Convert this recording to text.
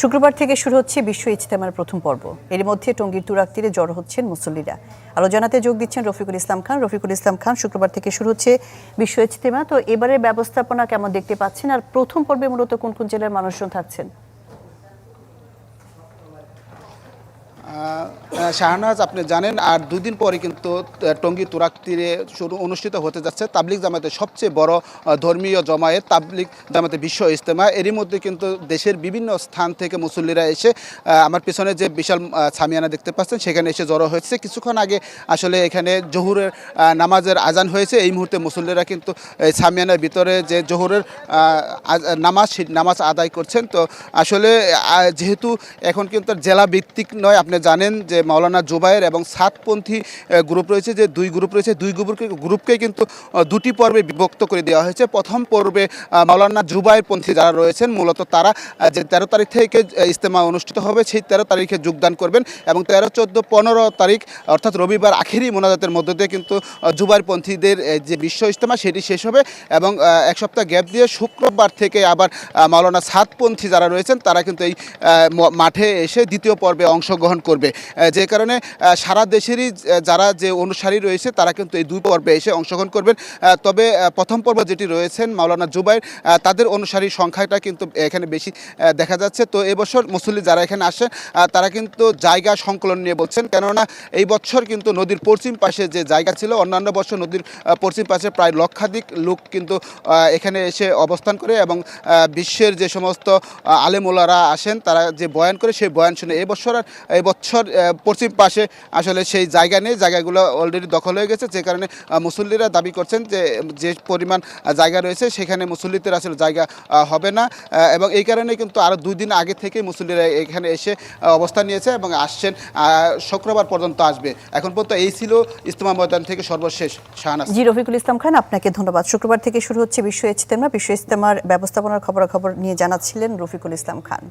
শুক্রবার থেকে শুরু হচ্ছে বিশ্ব ইজতেমার প্রথম পর্ব। এর মধ্যে টঙ্গীর তুরাগ তীরে জড়ো হচ্ছেন মুসল্লিরা। আলোচনাতে যোগ দিচ্ছেন রফিকুল ইসলাম খান। শুক্রবার থেকে শুরু হচ্ছে বিশ্ব ইজতেমা। তো এবারের ব্যবস্থাপনা কেমন দেখতে পাচ্ছেন, আর প্রথম পর্বে মূলত কোন কোন জেলার মানুষজন থাকছেন? শাহনাজ, আপনি জানেন আর দুদিন পরে কিন্তু টঙ্গী তুরাগ তীরে অনুষ্ঠিত হতে যাচ্ছে তাবলিগ জামাতের সবচেয়ে বড় ধর্মীয় জমায়েত তাবলিগ জামাতে বিশ্ব ইজতেমা। এরই মধ্যে কিন্তু দেশের বিভিন্ন স্থান থেকে মুসল্লিরা এসে আমার পিছনে যে বিশাল ছামিয়ানা দেখতে পাচ্ছেন সেখানে এসে জড়ো হয়েছে। কিছুক্ষণ আগে আসলে এখানে জোহরের নামাজের আজান হয়েছে। এই মুহূর্তে মুসল্লিরা কিন্তু এই ছামিয়ানার ভিতরে যে জোহরের নামাজ আদায় করছেন। তো আসলে যেহেতু এখন কিন্তু জেলা ভিত্তিক নয়, আপনি জানেন যে মাওলানা জুবায়ের এবং সাতপন্থী গ্রুপ রয়েছে, যে দুই গ্রুপকে কিন্তু দুটি পর্বে বিভক্ত করে দেওয়া হয়েছে। প্রথম পর্বে মাওলানা জুবায়ের পন্থী যারা রয়েছেন মূলত তারা যে 13 তারিখ থেকে ইজতেমা অনুষ্ঠিত হবে সেই 13 তারিখে যোগদান করবেন এবং 13, 14, 15 তারিখ অর্থাৎ রবিবার আখেরি মোনাজাতের মধ্য দিয়ে কিন্তু জুবায়ের পন্থীদের যে বিশ্ব ইজতেমা সেটি শেষ হবে এবং এক সপ্তাহ গ্যাপ দিয়ে শুক্রবার থেকে আবার মাওলানা সাতপন্থী যারা রয়েছেন তারা কিন্তু এই মাঠে এসে দ্বিতীয় পর্বে অংশগ্রহণ করবে। যে কারণে সারা দেশেরই যারা যে অনুসারী রয়েছে তারা কিন্তু এই দুই পর্বে এসে অংশগ্রহণ করবেন। তবে প্রথম পর্ব যেটি রয়েছেন মাওলানা জুবায়ের, তাদের অনুসারীর সংখ্যাটা কিন্তু এখানে বেশি দেখা যাচ্ছে। তো এবছর মুসল্লি যারা এখানে আসেন তারা কিন্তু জায়গা সংকলন নিয়ে বলছেন, কেননা এই বছর কিন্তু নদীর পশ্চিম পাশে যে জায়গা ছিল, অন্যান্য বছর নদীর পশ্চিম পাশে প্রায় লক্ষাধিক লোক কিন্তু এখানে এসে অবস্থান করে এবং বিশ্বের যে সমস্ত আলেমোলারা আসেন তারা যে বয়ান করে সেই বয়ান শুনে এই বছর পশ্চিম পাশে আসলে সেই জায়গা নেই, জায়গাগুলো অলরেডি দখল হয়ে গেছে। যে কারণে মুসল্লিরা দাবি করছেন যে পরিমাণ জায়গা রয়েছে সেখানে মুসল্লিদের আসলে জায়গা হবে না এবং এই কারণে কিন্তু আরও 2 দিন আগে থেকে মুসল্লিরা এখানে এসে অবস্থান নিয়েছে এবং আসছেন, শুক্রবার পর্যন্ত আসবে। এখন পর্যন্ত এই ছিল ইজতেমা ময়দান থেকে সর্বশেষ। শাহনাজ। জি, রফিকুল ইসলাম খান, আপনাকে ধন্যবাদ। শুক্রবার থেকে শুরু হচ্ছে বিশ্ব ইজতেমা। বিশ্ব ইজতেমার ব্যবস্থাপনার খবরাখবর নিয়ে জানাচ্ছিলেন রফিকুল ইসলাম খান।